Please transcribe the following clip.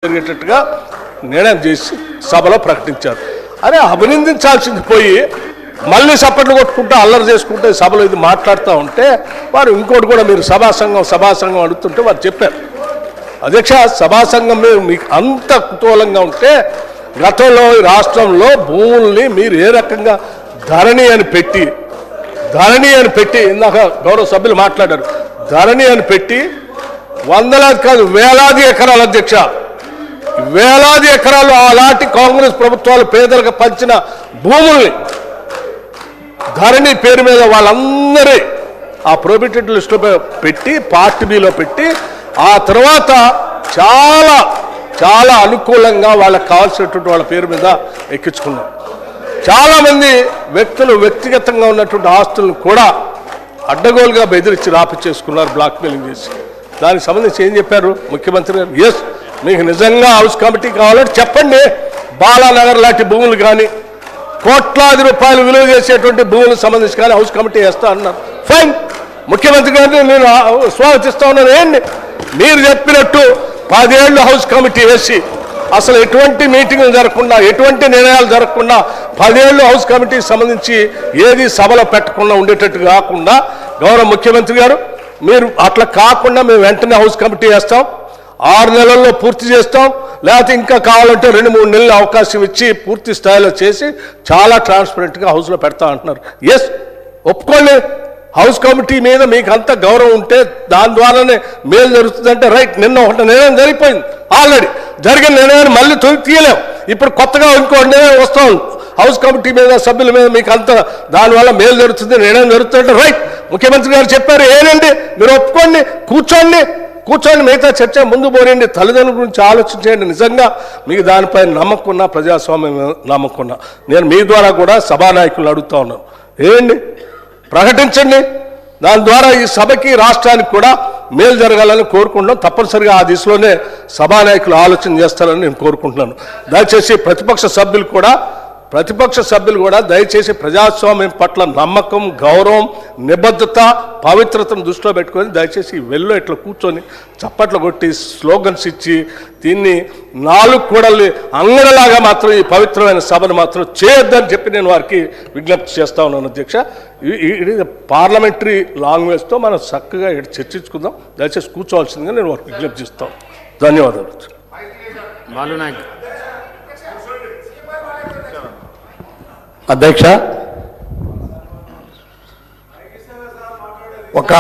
జరిగేటట్టుగా నిర్ణయం చేసి సభలో ప్రకటించారు. అరే అభినందించాల్సింది పోయి మళ్ళీ చప్పట్లు కొట్టుకుంటూ అల్లరి చేసుకుంటే సభలో ఇది మాట్లాడుతూ ఉంటే వారు ఇంకోటి కూడా మీరు సభాసంఘం అడుగుతుంటే వారు చెప్పారు, అధ్యక్ష సభాసంఘం మీద మీకు అంత కుతూహలంగా ఉంటే గతంలో రాష్ట్రంలో భూముల్ని మీరు ఏ రకంగా ధరణి అని పెట్టి ఇందాక గౌరవ సభ్యులు మాట్లాడారు, ధరణి అని పెట్టి వందలాది కాదు వేలాది ఎకరాలు అధ్యక్ష, వేలాది ఎకరాలు అలాంటి కాంగ్రెస్ ప్రభుత్వాలు పేదలకు పంచిన భూముల్ని ధరణి పేరు మీద వాళ్ళందరి ఆ ప్రొహిబిటెడ్ లిస్టులో పెట్టి పార్ట్ బిలో పెట్టి ఆ తర్వాత చాలా చాలా అనుకూలంగా వాళ్ళకి కావాల్సినటువంటి వాళ్ళ పేరు మీద ఎక్కించుకున్నారు. చాలామంది వ్యక్తులు వ్యక్తిగతంగా ఉన్నటువంటి ఆస్తులను కూడా అడ్డగోలుగా బెదిరించి రాపిచ్చేసుకున్నారు, బ్లాక్మెయిలింగ్ చేసి. దానికి సంబంధించి ఏం చెప్పారు ముఖ్యమంత్రి గారు, ఎస్ మీకు నిజంగా హౌస్ కమిటీ కావాలంటే చెప్పండి, బాలానగర్ లాంటి భూములు కానీ కోట్లాది రూపాయలు విలువ చేసేటువంటి భూములకు సంబంధించి కానీ హౌస్ కమిటీ వేస్తా అన్నారు. ఫైన్, ముఖ్యమంత్రి గారిని నేను స్వాగతిస్తా ఉన్నాను. ఏంటి మీరు చెప్పినట్టు 10 ఏళ్ళు హౌస్ కమిటీ వేసి అసలు ఎటువంటి మీటింగ్లు జరగకుండా ఎటువంటి నిర్ణయాలు జరగకుండా 10 ఏళ్ళు హౌస్ కమిటీకి సంబంధించి ఏది సభలో పెట్టకుండా ఉండేటట్టు కాకుండా గౌరవ ముఖ్యమంత్రి గారు మీరు అట్లా కాకుండా మేము వెంటనే హౌస్ కమిటీ వేస్తాం, 6 నెలల్లో పూర్తి చేస్తాం, లేకపోతే ఇంకా కావాలంటే 2-3 నెలలు అవకాశం ఇచ్చి పూర్తి స్థాయిలో చేసి చాలా ట్రాన్స్పరెంట్గా హౌస్లో పెడతా అంటున్నారు. ఎస్ ఒప్పుకోండి, హౌస్ కమిటీ మీద మీకు అంత గౌరవం ఉంటే దాని ద్వారానే మేలు జరుగుతుందంటే రైట్. నిన్న ఒకటి నిర్ణయం జరిగిపోయింది, ఆల్రెడీ జరిగిన నిర్ణయాన్ని మళ్ళీ తీయలేం. ఇప్పుడు కొత్తగా ఇంకో నిర్ణయం వస్తూ ఉంది, హౌస్ కమిటీ మీద సభ్యుల మీద మీకు అంత దానివల్ల మేలు జరుగుతుంది, నిర్ణయం జరుగుతుందంటే రైట్. ముఖ్యమంత్రి గారు చెప్పారు, ఏనండి మీరు ఒప్పుకోండి, కూర్చోండి మిగతా చర్చ ముందు పోరండి, తల్లిదండ్రుల గురించి ఆలోచించండి. నిజంగా మీకు దానిపై నమ్మకం ఉన్నా, ప్రజాస్వామ్యం నమ్మకం ఉన్నా నేను మీ ద్వారా కూడా సభానాయకులను అడుగుతా ఉన్నాను, ఏంటి ప్రకటించండి, దాని ద్వారా ఈ సభకి రాష్ట్రానికి కూడా మేలు జరగాలని కోరుకుంటున్నాం. తప్పనిసరిగా ఆ దిశలోనే సభానాయకులు ఆలోచన చేస్తారని నేను కోరుకుంటున్నాను. దయచేసి ప్రతిపక్ష సభ్యులు కూడా దయచేసి ప్రజాస్వామ్యం పట్ల నమ్మకం, గౌరవం, నిబద్ధత, పవిత్రతను దృష్టిలో పెట్టుకొని దయచేసి వెల్లో ఇట్లా కూర్చొని చప్పట్లు కొట్టి స్లోగన్స్ ఇచ్చి దీన్ని 4 కూడలి అంగడలాగా మాత్రం ఈ పవిత్రమైన సభను మాత్రం చేయొద్దని చెప్పి నేను వారికి విజ్ఞప్తి చేస్తా ఉన్నాను. అధ్యక్ష ఇది పార్లమెంటరీ లాంగ్వేజ్తో మనం చక్కగా చర్చించుకుందాం, దయచేసి కూర్చోవాల్సిందిగా నేను వారికి విజ్ఞప్తి చేస్తాను. ధన్యవాదాలు. అధ్యక్ష, ఒక